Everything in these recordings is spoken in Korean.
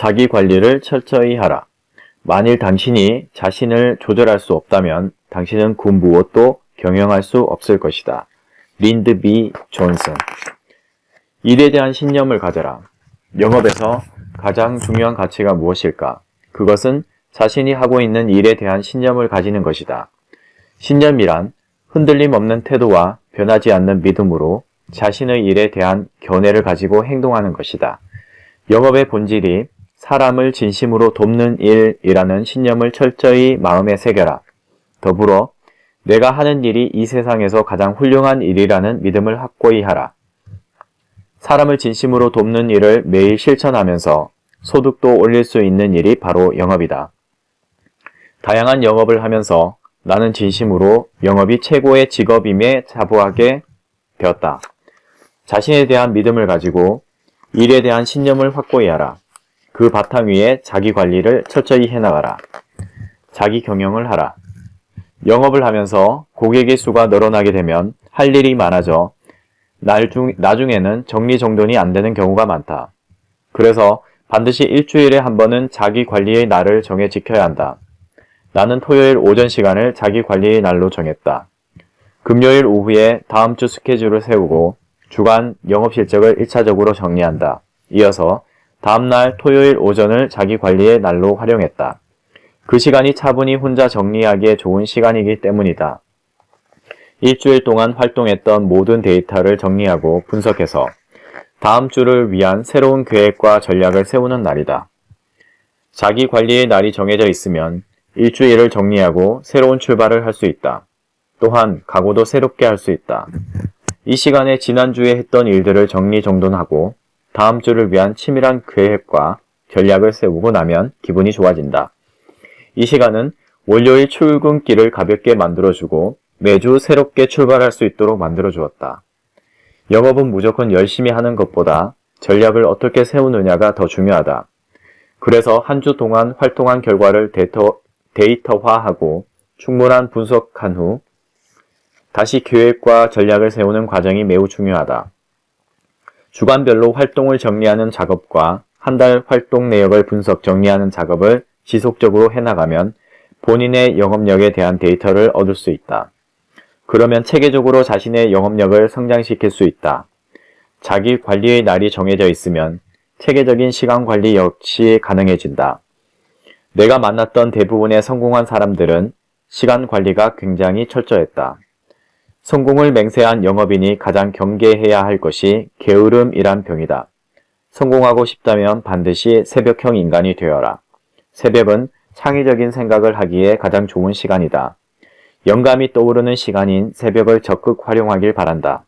자기 관리를 철저히 하라. 만일 당신이 자신을 조절할 수 없다면 당신은 그 무엇도 경영할 수 없을 것이다. 린드 B. 존슨. 일에 대한 신념을 가져라. 영업에서 가장 중요한 가치가 무엇일까? 그것은 자신이 하고 있는 일에 대한 신념을 가지는 것이다. 신념이란 흔들림 없는 태도와 변하지 않는 믿음으로 자신의 일에 대한 견해를 가지고 행동하는 것이다. 영업의 본질이 사람을 진심으로 돕는 일이라는 신념을 철저히 마음에 새겨라. 더불어 내가 하는 일이 이 세상에서 가장 훌륭한 일이라는 믿음을 확고히 하라. 사람을 진심으로 돕는 일을 매일 실천하면서 소득도 올릴 수 있는 일이 바로 영업이다. 다양한 영업을 하면서 나는 진심으로 영업이 최고의 직업임에 자부하게 되었다. 자신에 대한 믿음을 가지고 일에 대한 신념을 확고히 하라. 그 바탕 위에 자기 관리를 철저히 해나가라. 자기 경영을 하라. 영업을 하면서 고객의 수가 늘어나게 되면 할 일이 많아져 나중에는 정리정돈이 안 되는 경우가 많다. 그래서 반드시 일주일에 한 번은 자기 관리의 날을 정해 지켜야 한다. 나는 토요일 오전 시간을 자기 관리의 날로 정했다. 금요일 오후에 다음 주 스케줄을 세우고 주간 영업 실적을 1차적으로 정리한다. 이어서 다음날 토요일 오전을 자기 관리의 날로 활용했다. 그 시간이 차분히 혼자 정리하기에 좋은 시간이기 때문이다. 일주일 동안 활동했던 모든 데이터를 정리하고 분석해서 다음 주를 위한 새로운 계획과 전략을 세우는 날이다. 자기 관리의 날이 정해져 있으면 일주일을 정리하고 새로운 출발을 할 수 있다. 또한 각오도 새롭게 할 수 있다. 이 시간에 지난주에 했던 일들을 정리정돈하고 다음 주를 위한 치밀한 계획과 전략을 세우고 나면 기분이 좋아진다. 이 시간은 월요일 출근길을 가볍게 만들어주고 매주 새롭게 출발할 수 있도록 만들어주었다. 영업은 무조건 열심히 하는 것보다 전략을 어떻게 세우느냐가 더 중요하다. 그래서 한 주 동안 활동한 결과를 데이터화하고 충분한 분석한 후 다시 계획과 전략을 세우는 과정이 매우 중요하다. 주간별로 활동을 정리하는 작업과 한 달 활동 내역을 분석 정리하는 작업을 지속적으로 해나가면 본인의 영업력에 대한 데이터를 얻을 수 있다. 그러면 체계적으로 자신의 영업력을 성장시킬 수 있다. 자기 관리의 날이 정해져 있으면 체계적인 시간 관리 역시 가능해진다. 내가 만났던 대부분의 성공한 사람들은 시간 관리가 굉장히 철저했다. 성공을 맹세한 영업인이 가장 경계해야 할 것이 게으름이란 병이다. 성공하고 싶다면 반드시 새벽형 인간이 되어라. 새벽은 창의적인 생각을 하기에 가장 좋은 시간이다. 영감이 떠오르는 시간인 새벽을 적극 활용하길 바란다.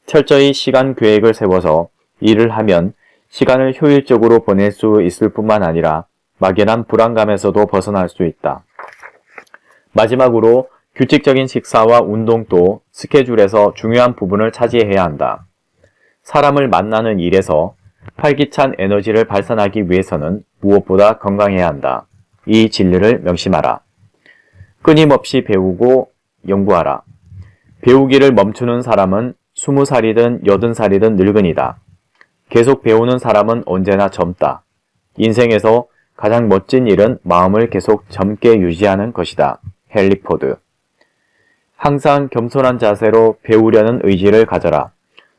철저히 시간 계획을 세워서 일을 하면 시간을 효율적으로 보낼 수 있을 뿐만 아니라 막연한 불안감에서도 벗어날 수 있다. 마지막으로 규칙적인 식사와 운동도 스케줄에서 중요한 부분을 차지해야 한다. 사람을 만나는 일에서 활기찬 에너지를 발산하기 위해서는 무엇보다 건강해야 한다. 이 진리를 명심하라. 끊임없이 배우고 연구하라. 배우기를 멈추는 사람은 20살이든 80살이든 늙은이다. 계속 배우는 사람은 언제나 젊다. 인생에서 가장 멋진 일은 마음을 계속 젊게 유지하는 것이다. 헨리 포드. 항상 겸손한 자세로 배우려는 의지를 가져라.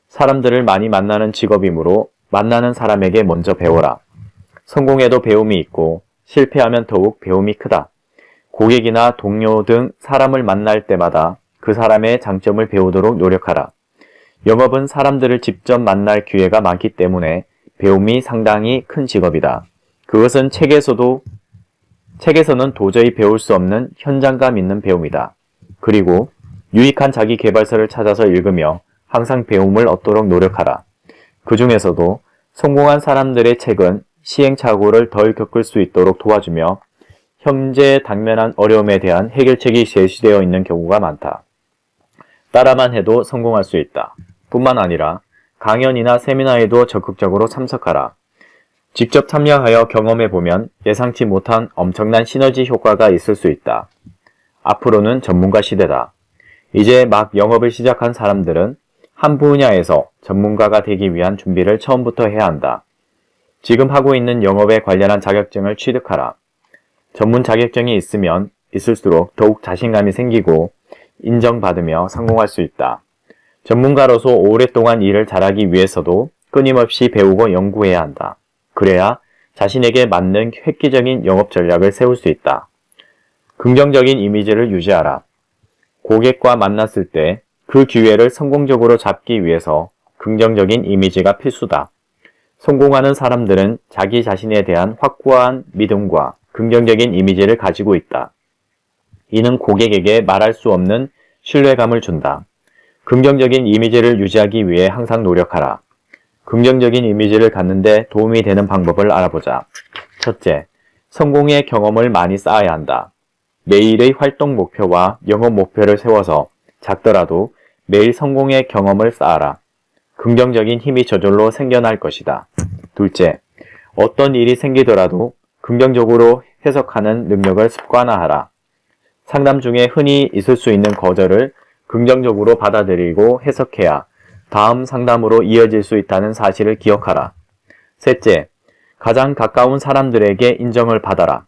사람들을 많이 만나는 직업이므로 만나는 사람에게 먼저 배워라. 성공에도 배움이 있고 실패하면 더욱 배움이 크다. 고객이나 동료 등 사람을 만날 때마다 그 사람의 장점을 배우도록 노력하라. 영업은 사람들을 직접 만날 기회가 많기 때문에 배움이 상당히 큰 직업이다. 그것은 책에서는 도저히 배울 수 없는 현장감 있는 배움이다. 그리고 유익한 자기 개발서를 찾아서 읽으며 항상 배움을 얻도록 노력하라. 그 중에서도 성공한 사람들의 책은 시행착오를 덜 겪을 수 있도록 도와주며 현재 당면한 어려움에 대한 해결책이 제시되어 있는 경우가 많다. 따라만 해도 성공할 수 있다. 뿐만 아니라 강연이나 세미나에도 적극적으로 참석하라. 직접 참여하여 경험해보면 예상치 못한 엄청난 시너지 효과가 있을 수 있다. 앞으로는 전문가 시대다. 이제 막 영업을 시작한 사람들은 한 분야에서 전문가가 되기 위한 준비를 처음부터 해야 한다. 지금 하고 있는 영업에 관련한 자격증을 취득하라. 전문 자격증이 있으면 있을수록 더욱 자신감이 생기고 인정받으며 성공할 수 있다. 전문가로서 오랫동안 일을 잘하기 위해서도 끊임없이 배우고 연구해야 한다. 그래야 자신에게 맞는 획기적인 영업 전략을 세울 수 있다. 긍정적인 이미지를 유지하라. 고객과 만났을 때 그 기회를 성공적으로 잡기 위해서 긍정적인 이미지가 필수다. 성공하는 사람들은 자기 자신에 대한 확고한 믿음과 긍정적인 이미지를 가지고 있다. 이는 고객에게 말할 수 없는 신뢰감을 준다. 긍정적인 이미지를 유지하기 위해 항상 노력하라. 긍정적인 이미지를 갖는데 도움이 되는 방법을 알아보자. 첫째, 성공의 경험을 많이 쌓아야 한다. 매일의 활동 목표와 영업 목표를 세워서 작더라도 매일 성공의 경험을 쌓아라. 긍정적인 힘이 저절로 생겨날 것이다. 둘째, 어떤 일이 생기더라도 긍정적으로 해석하는 능력을 습관화하라. 상담 중에 흔히 있을 수 있는 거절을 긍정적으로 받아들이고 해석해야 다음 상담으로 이어질 수 있다는 사실을 기억하라. 셋째, 가장 가까운 사람들에게 인정을 받아라.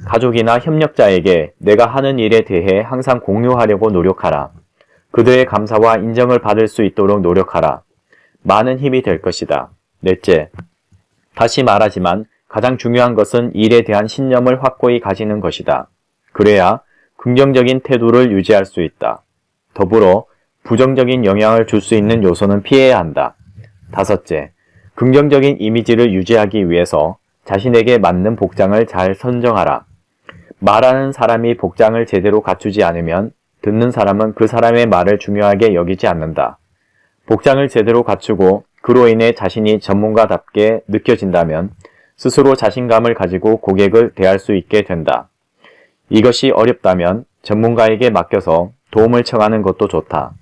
가족이나 협력자에게 내가 하는 일에 대해 항상 공유하려고 노력하라. 그들의 감사와 인정을 받을 수 있도록 노력하라. 많은 힘이 될 것이다. 넷째, 다시 말하지만 가장 중요한 것은 일에 대한 신념을 확고히 가지는 것이다. 그래야 긍정적인 태도를 유지할 수 있다. 더불어 부정적인 영향을 줄 수 있는 요소는 피해야 한다. 다섯째, 긍정적인 이미지를 유지하기 위해서 자신에게 맞는 복장을 잘 선정하라. 말하는 사람이 복장을 제대로 갖추지 않으면 듣는 사람은 그 사람의 말을 중요하게 여기지 않는다. 복장을 제대로 갖추고 그로 인해 자신이 전문가답게 느껴진다면 스스로 자신감을 가지고 고객을 대할 수 있게 된다. 이것이 어렵다면 전문가에게 맡겨서 도움을 청하는 것도 좋다.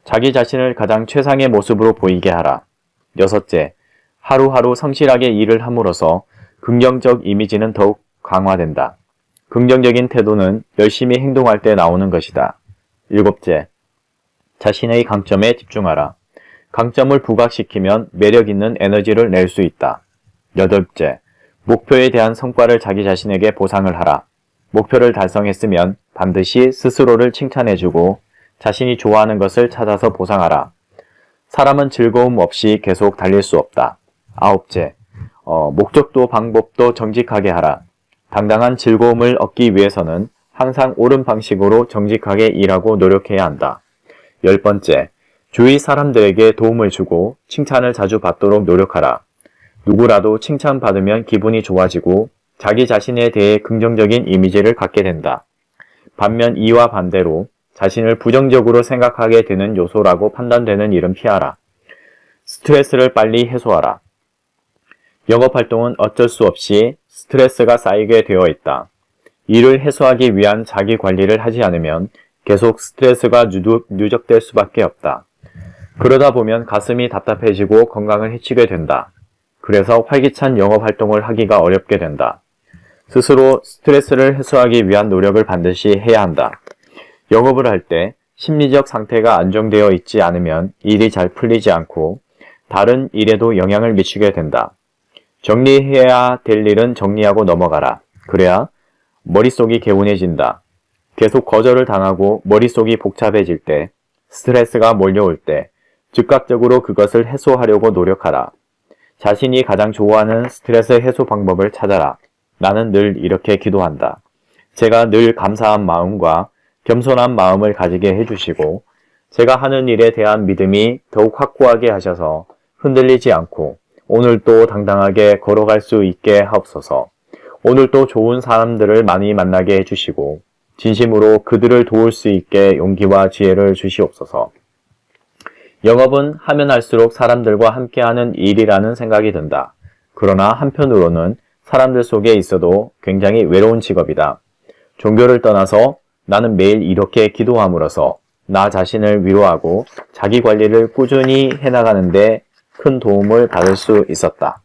자기 자신을 가장 최상의 모습으로 보이게 하라. 여섯째, 하루하루 성실하게 일을 함으로써 긍정적 이미지는 더욱 강화된다. 긍정적인 태도는 열심히 행동할 때 나오는 것이다. 일곱째, 자신의 강점에 집중하라. 강점을 부각시키면 매력 있는 에너지를 낼 수 있다. 여덟째, 목표에 대한 성과를 자기 자신에게 보상을 하라. 목표를 달성했으면 반드시 스스로를 칭찬해주고 자신이 좋아하는 것을 찾아서 보상하라. 사람은 즐거움 없이 계속 달릴 수 없다. 아홉째, 목적도 방법도 정직하게 하라. 당당한 즐거움을 얻기 위해서는 항상 옳은 방식으로 정직하게 일하고 노력해야 한다. 열 번째, 주위 사람들에게 도움을 주고 칭찬을 자주 받도록 노력하라. 누구라도 칭찬받으면 기분이 좋아지고 자기 자신에 대해 긍정적인 이미지를 갖게 된다. 반면 이와 반대로 자신을 부정적으로 생각하게 되는 요소라고 판단되는 일은 피하라. 스트레스를 빨리 해소하라. 영업활동은 어쩔 수 없이 스트레스가 쌓이게 되어 있다. 이를 해소하기 위한 자기 관리를 하지 않으면 계속 스트레스가 누적될 수밖에 없다. 그러다 보면 가슴이 답답해지고 건강을 해치게 된다. 그래서 활기찬 영업활동을 하기가 어렵게 된다. 스스로 스트레스를 해소하기 위한 노력을 반드시 해야 한다. 영업을 할 때 심리적 상태가 안정되어 있지 않으면 일이 잘 풀리지 않고 다른 일에도 영향을 미치게 된다. 정리해야 될 일은 정리하고 넘어가라. 그래야 머릿속이 개운해진다. 계속 거절을 당하고 머릿속이 복잡해질 때, 스트레스가 몰려올 때 즉각적으로 그것을 해소하려고 노력하라. 자신이 가장 좋아하는 스트레스 해소 방법을 찾아라. 나는 늘 이렇게 기도한다. 제가 늘 감사한 마음과 겸손한 마음을 가지게 해주시고 제가 하는 일에 대한 믿음이 더욱 확고하게 하셔서 흔들리지 않고 오늘도 당당하게 걸어갈 수 있게 하옵소서. 오늘도 좋은 사람들을 많이 만나게 해주시고 진심으로 그들을 도울 수 있게 용기와 지혜를 주시옵소서. 영업은 하면 할수록 사람들과 함께하는 일이라는 생각이 든다. 그러나 한편으로는 사람들 속에 있어도 굉장히 외로운 직업이다. 종교를 떠나서 나는 매일 이렇게 기도함으로써 나 자신을 위로하고 자기 관리를 꾸준히 해나가는 데 큰 도움을 받을 수 있었다.